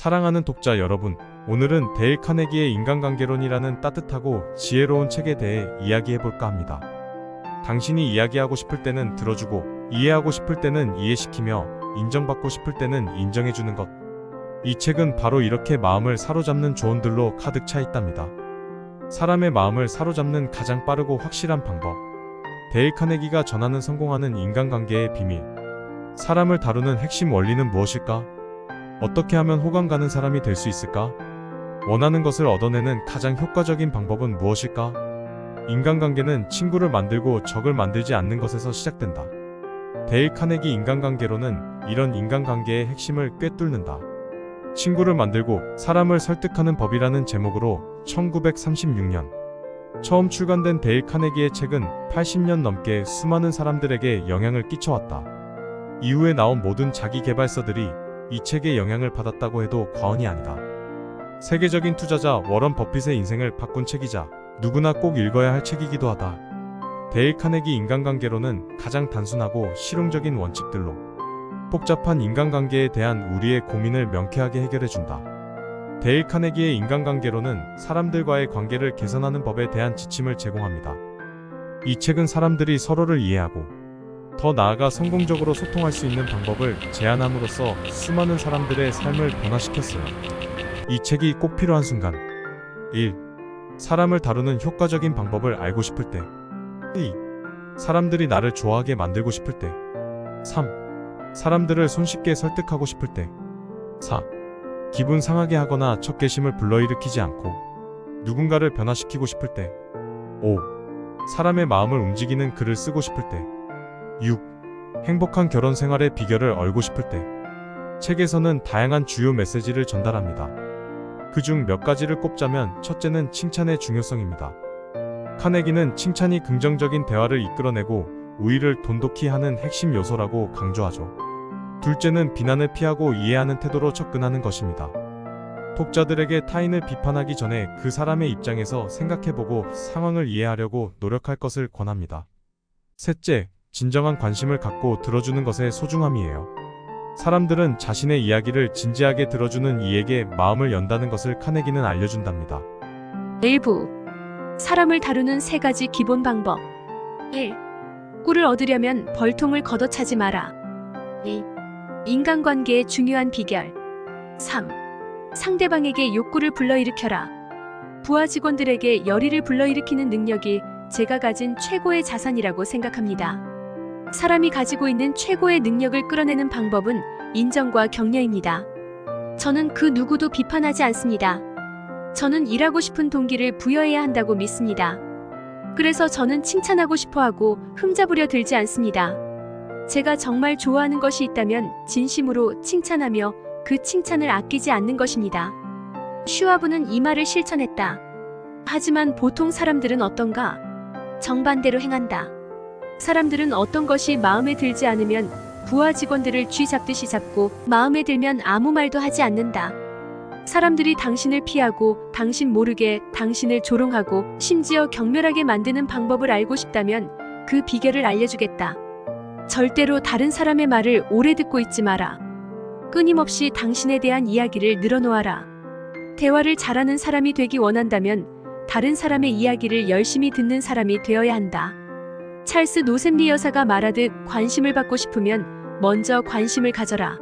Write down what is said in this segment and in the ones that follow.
사랑하는 독자 여러분, 오늘은 데일 카네기의 인간관계론이라는 따뜻하고 지혜로운 책에 대해 이야기해볼까 합니다. 당신이 이야기하고 싶을 때는 들어주고, 이해하고 싶을 때는 이해시키며, 인정받고 싶을 때는 인정해주는 것. 이 책은 바로 이렇게 마음을 사로잡는 조언들로 가득 차 있답니다. 사람의 마음을 사로잡는 가장 빠르고 확실한 방법. 데일 카네기가 전하는 성공하는 인간관계의 비밀. 사람을 다루는 핵심 원리는 무엇일까? 어떻게 하면 호감 가는 사람이 될 수 있을까? 원하는 것을 얻어내는 가장 효과적인 방법은 무엇일까? 인간관계는 친구를 만들고 적을 만들지 않는 것에서 시작된다. 데일 카네기 인간관계론은 이런 인간관계의 핵심을 꿰뚫는다. 친구를 만들고 사람을 설득하는 법이라는 제목으로 1936년 처음 출간된 데일 카네기의 책은 80년 넘게 수많은 사람들에게 영향을 끼쳐왔다. 이후에 나온 모든 자기계발서들이 이 책의 영향을 받았다고 해도 과언이 아니다. 세계적인 투자자 워런 버핏의 인생을 바꾼 책이자 누구나 꼭 읽어야 할 책이기도 하다. 데일 카네기 인간관계론은 가장 단순하고 실용적인 원칙들로 복잡한 인간관계에 대한 우리의 고민을 명쾌하게 해결해준다. 데일 카네기의 인간관계론은 사람들과의 관계를 개선하는 법에 대한 지침을 제공합니다. 이 책은 사람들이 서로를 이해하고 더 나아가 성공적으로 소통할 수 있는 방법을 제안함으로써 수많은 사람들의 삶을 변화시켰어요. 이 책이 꼭 필요한 순간. 1. 사람을 다루는 효과적인 방법을 알고 싶을 때. 2. 사람들이 나를 좋아하게 만들고 싶을 때. 3. 사람들을 손쉽게 설득하고 싶을 때. 4. 기분 상하게 하거나 적개심을 불러일으키지 않고 누군가를 변화시키고 싶을 때. 5. 사람의 마음을 움직이는 글을 쓰고 싶을 때. 6. 행복한 결혼 생활의 비결을 알고 싶을 때. 책에서는 다양한 주요 메시지를 전달합니다. 그중 몇 가지를 꼽자면 첫째는 칭찬의 중요성입니다. 카네기는 칭찬이 긍정적인 대화를 이끌어내고 우위를 돈독히 하는 핵심 요소라고 강조하죠. 둘째는 비난을 피하고 이해하는 태도로 접근하는 것입니다. 독자들에게 타인을 비판하기 전에 그 사람의 입장에서 생각해보고 상황을 이해하려고 노력할 것을 권합니다. 셋째, 진정한 관심을 갖고 들어주는 것의 소중함이에요. 사람들은 자신의 이야기를 진지하게 들어주는 이에게 마음을 연다는 것을 카네기는 알려준답니다. 일부 사람을 다루는 3가지 기본 방법. 1. 꿀을 얻으려면 벌통을 걷어차지 마라. 2. 인간관계의 중요한 비결. 3. 상대방에게 욕구를 불러일으켜라. 부하 직원들에게 열의를 불러일으키는 능력이 제가 가진 최고의 자산이라고 생각합니다. 사람이 가지고 있는 최고의 능력을 끌어내는 방법은 인정과 격려입니다. 저는 그 누구도 비판하지 않습니다. 저는 일하고 싶은 동기를 부여해야 한다고 믿습니다. 그래서 저는 칭찬하고 싶어하고 흠잡으려 들지 않습니다. 제가 정말 좋아하는 것이 있다면 진심으로 칭찬하며 그 칭찬을 아끼지 않는 것입니다. 슈와브는 이 말을 실천했다. 하지만 보통 사람들은 어떤가? 정반대로 행한다. 사람들은 어떤 것이 마음에 들지 않으면 부하 직원들을 쥐 잡듯이 잡고 마음에 들면 아무 말도 하지 않는다. 사람들이 당신을 피하고 당신 모르게 당신을 조롱하고 심지어 경멸하게 만드는 방법을 알고 싶다면 그 비결을 알려주겠다. 절대로 다른 사람의 말을 오래 듣고 있지 마라. 끊임없이 당신에 대한 이야기를 늘어놓아라. 대화를 잘하는 사람이 되기 원한다면 다른 사람의 이야기를 열심히 듣는 사람이 되어야 한다. 찰스 노셈리 여사가 말하듯 관심을 받고 싶으면 먼저 관심을 가져라.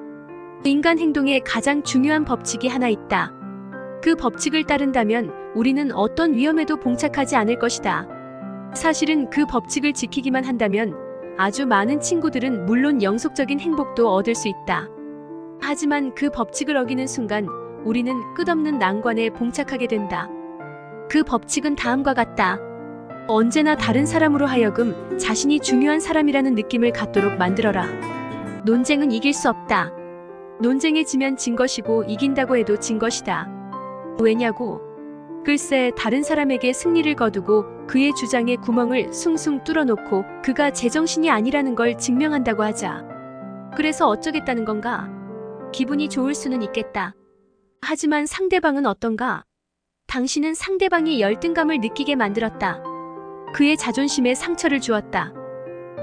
인간 행동에 가장 중요한 법칙이 하나 있다. 그 법칙을 따른다면 우리는 어떤 위험에도 봉착하지 않을 것이다. 사실은 그 법칙을 지키기만 한다면 아주 많은 친구들은 물론 영속적인 행복도 얻을 수 있다. 하지만 그 법칙을 어기는 순간 우리는 끝없는 난관에 봉착하게 된다. 그 법칙은 다음과 같다. 언제나 다른 사람으로 하여금 자신이 중요한 사람이라는 느낌을 갖도록 만들어라. 논쟁은 이길 수 없다. 논쟁에 지면 진 것이고 이긴다고 해도 진 것이다. 왜냐고? 글쎄, 다른 사람에게 승리를 거두고 그의 주장에 구멍을 숭숭 뚫어놓고 그가 제정신이 아니라는 걸 증명한다고 하자. 그래서 어쩌겠다는 건가? 기분이 좋을 수는 있겠다. 하지만 상대방은 어떤가? 당신은 상대방이 열등감을 느끼게 만들었다. 그의 자존심에 상처를 주었다.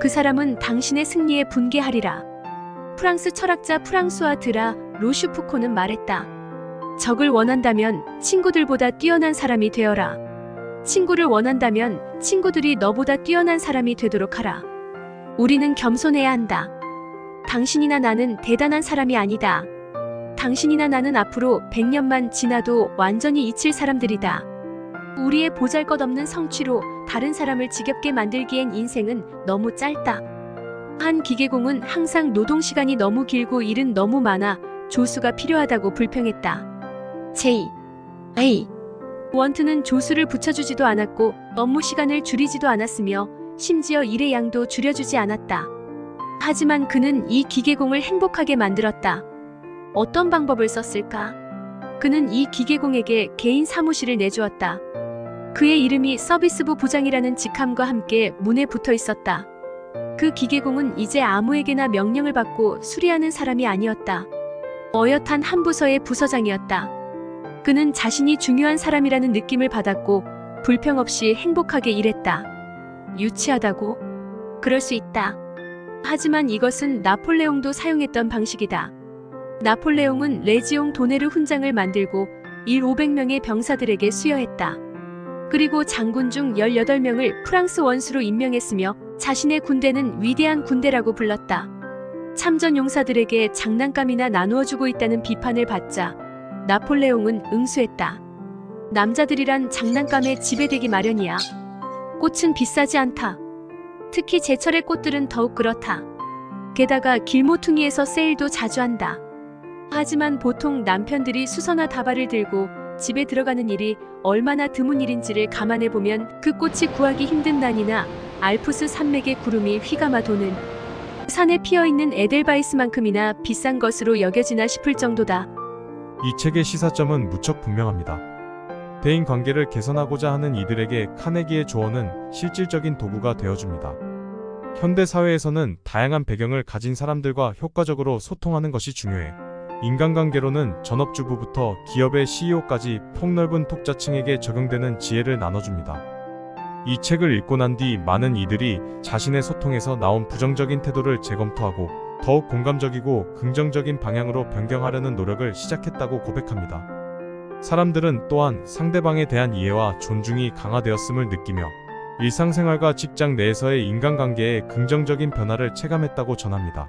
그 사람은 당신의 승리에 분개하리라. 프랑스 철학자 프랑수아 드라 로슈푸코는 말했다. 적을 원한다면 친구들보다 뛰어난 사람이 되어라. 친구를 원한다면 친구들이 너보다 뛰어난 사람이 되도록 하라. 우리는 겸손해야 한다. 당신이나 나는 대단한 사람이 아니다. 당신이나 나는 앞으로 100년만 지나도 완전히 잊힐 사람들이다. 우리의 보잘것없는 성취로 다른 사람을 지겹게 만들기엔 인생은 너무 짧다. 한 기계공은 항상 노동시간이 너무 길고 일은 너무 많아 조수가 필요하다고 불평했다. J.A. 원트는 조수를 붙여주지도 않았고 업무 시간을 줄이지도 않았으며 심지어 일의 양도 줄여주지 않았다. 하지만 그는 이 기계공을 행복하게 만들었다. 어떤 방법을 썼을까? 그는 이 기계공에게 개인 사무실을 내주었다. 그의 이름이 서비스부 부장이라는 직함과 함께 문에 붙어 있었다. 그 기계공은 이제 아무에게나 명령을 받고 수리하는 사람이 아니었다. 어엿한 한 부서의 부서장이었다. 그는 자신이 중요한 사람이라는 느낌을 받았고 불평 없이 행복하게 일했다. 유치하다고? 그럴 수 있다. 하지만 이것은 나폴레옹도 사용했던 방식이다. 나폴레옹은 레지옹 도네르 훈장을 만들고 500명의 병사들에게 수여했다. 그리고 장군 중 18명을 프랑스 원수로 임명했으며 자신의 군대는 위대한 군대라고 불렀다. 참전 용사들에게 장난감이나 나누어주고 있다는 비판을 받자 나폴레옹은 응수했다. 남자들이란 장난감에 지배되기 마련이야. 꽃은 비싸지 않다. 특히 제철의 꽃들은 더욱 그렇다. 게다가 길모퉁이에서 세일도 자주 한다. 하지만 보통 남편들이 수서나 다발을 들고 집에 들어가는 일이 얼마나 드문 일인지를 감안해보면 그 꽃이 구하기 힘든 난이나 알프스 산맥의 구름이 휘감아 도는 산에 피어있는 에델바이스만큼이나 비싼 것으로 여겨지나 싶을 정도다. 이 책의 시사점은 무척 분명합니다. 대인 관계를 개선하고자 하는 이들에게 카네기의 조언은 실질적인 도구가 되어줍니다. 현대 사회에서는 다양한 배경을 가진 사람들과 효과적으로 소통하는 것이 중요해. 인간관계로는 전업주부부터 기업의 CEO까지 폭넓은 독자층에게 적용되는 지혜를 나눠줍니다. 이 책을 읽고 난 뒤 많은 이들이 자신의 소통에서 나온 부정적인 태도를 재검토하고 더욱 공감적이고 긍정적인 방향으로 변경하려는 노력을 시작했다고 고백합니다. 사람들은 또한 상대방에 대한 이해와 존중이 강화되었음을 느끼며 일상생활과 직장 내에서의 인간관계에 긍정적인 변화를 체감했다고 전합니다.